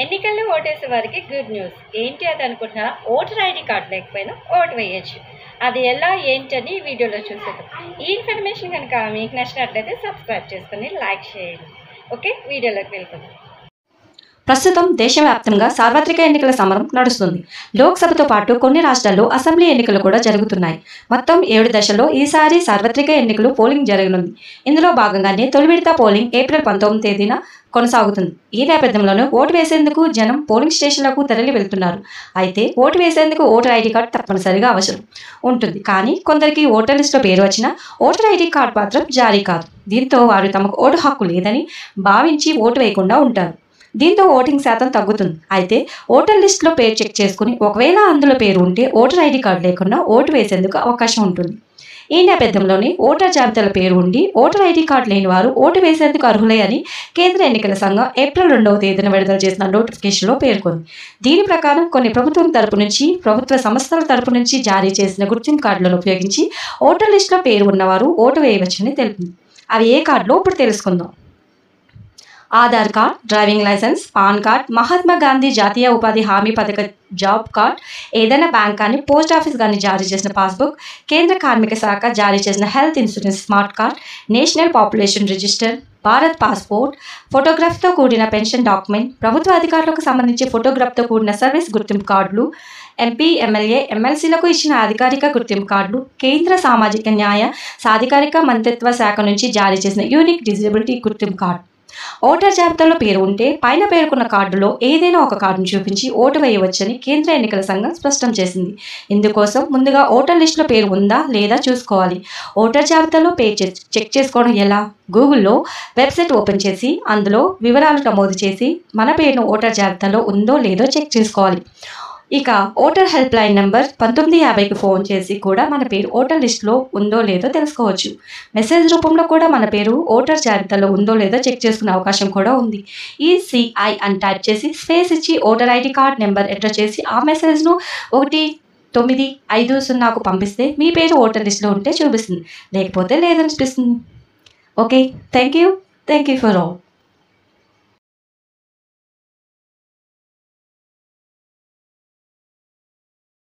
ఎన్నికల్లో ఓటేసే వారికి గుడ్ న్యూస్. ఏంటి అది అనుకుంటున్నారా? ఓటర్ ఐడి కార్డు లేకపోయినా ఓటు వేయచ్చు. అది ఎలా ఏంటని వీడియోలో చూసేద్దాం. ఈ ఇన్ఫర్మేషన్ కనుక మీకు నచ్చినట్లయితే సబ్స్క్రైబ్ చేసుకుని లైక్ చేయండి. ఓకే, వీడియోలోకి వెళ్ళిపోదాం. ప్రస్తుతం దేశవ్యాప్తంగా సార్వత్రిక ఎన్నికల సమరం నడుస్తుంది. లోక్సభతో పాటు కొన్ని రాష్ట్రాల్లో అసెంబ్లీ ఎన్నికలు కూడా జరుగుతున్నాయి. మొత్తం 7 దశల్లో ఈసారి సార్వత్రిక ఎన్నికలు పోలింగ్ జరగనుంది. ఇందులో భాగంగానే తొలి విడత పోలింగ్ ఏప్రిల్ 19వ తేదీన కొనసాగుతుంది. ఈ నేపథ్యంలోనే ఓటు వేసేందుకు జనం పోలింగ్ స్టేషన్లకు తరలి వెళ్తున్నారు. అయితే ఓటు వేసేందుకు ఓటర్ ఐడి కార్డు తప్పనిసరిగా అవసరం ఉంటుంది. కానీ కొందరికి ఓటర్ లిస్టులో పేరు వచ్చినా ఓటర్ ఐడి కార్డు మాత్రం జారీ కాదు. దీంతో వారు తమకు ఓటు హక్కు లేదని భావించి ఓటు వేయకుండా ఉంటారు. దీంతో ఓటింగ్ శాతం తగ్గుతుంది. అయితే ఓటర్ లిస్టులో పేరు చెక్ చేసుకుని ఒకవేళ అందులో పేరు ఉంటే ఓటర్ ఐడి కార్డు లేకుండా ఓటు వేసేందుకు అవకాశం ఉంటుంది. ఈ నేపథ్యంలోనే ఓటర్ జాబితాలో పేరు ఉండి ఓటర్ ఐడి కార్డు లేని వారు ఓటు వేసేందుకు అర్హులే అని కేంద్ర ఎన్నికల సంఘం ఏప్రిల్ 2వ తేదీన విడుదల చేసిన నోటిఫికేషన్లో పేర్కొంది. దీని ప్రకారం కొన్ని ప్రభుత్వం తరపు నుంచి, ప్రభుత్వ సంస్థల తరపు నుంచి జారీ చేసిన గుర్తింపు కార్డులను ఉపయోగించి ఓటర్ లిస్టులో పేరు ఉన్నవారు ఓటు వేయవచ్చని తెలిపింది. అవి ఏ కార్డులో ఇప్పుడు తెలుసుకుందాం. Aadhaar card, driving licence, PAN card, Mahatma Gandhi జాతీయ ఉపాధి హామీ పథక జాబ్ కార్డ్, ఏదైనా బ్యాంక్ కానీ పోస్ట్ ఆఫీస్ కానీ జారీ చేసిన పాస్బుక్, కేంద్ర కార్మిక శాఖ జారీ చేసిన health insurance smart card, national population register, Bharat passport, ఫోటోగ్రఫీతో కూడిన పెన్షన్ డాక్యుమెంట్, ప్రభుత్వ అధికారులకు సంబంధించి ఫోటోగ్రాఫ్తో కూడిన సర్వీస్ గుర్తింపు కార్డులు, ఎంపీ, ఎమ్మెల్యే, ఎమ్మెల్సీలకు ఇచ్చిన అధికారిక గుర్తింపు కార్డులు, కేంద్ర సామాజిక న్యాయ సాధికారిక మంత్రిత్వ శాఖ నుంచి జారీ చేసిన యూనిక్ డిజబిలిటీ గుర్తింపు కార్డు. ఓటర్ జాబితాలో పేరు ఉంటే పైన పేర్కొన్న కార్డులో ఏదైనా ఒక కార్డును చూపించి ఓటు వేయవచ్చని కేంద్ర ఎన్నికల సంఘం స్పష్టం చేసింది. ఇందుకోసం ముందుగా ఓటర్ లిస్టులో పేరు ఉందా లేదా చూసుకోవాలి. ఓటర్ జాబితాలో పేరు చెక్ చేసుకోవడం ఎలా? గూగుల్లో వెబ్సైట్ ఓపెన్ చేసి అందులో వివరాలు నమోదు చేసి మన పేరును ఓటర్ జాబితాలో ఉందో లేదో చెక్ చేసుకోవాలి. ఇక ఓటర్ హెల్ప్ లైన్ నెంబర్ 1950కి ఫోన్ చేసి కూడా మన పేరు ఓటర్ లిస్టులో ఉందో లేదో తెలుసుకోవచ్చు. మెసేజ్ రూపంలో కూడా మన పేరు ఓటర్ జాబితాలో ఉందో లేదో చెక్ చేసుకునే అవకాశం కూడా ఉంది. ఈసీఐ అని టైప్ చేసి స్పేస్ ఇచ్చి voter ID card number enter చేసి ఆ మెసేజ్ను 1950కు పంపిస్తే మీ పేరు ఓటర్ లిస్టులో ఉంటే చూపిస్తుంది, లేకపోతే లేదని చూపిస్తుంది. Okay, thank you for all.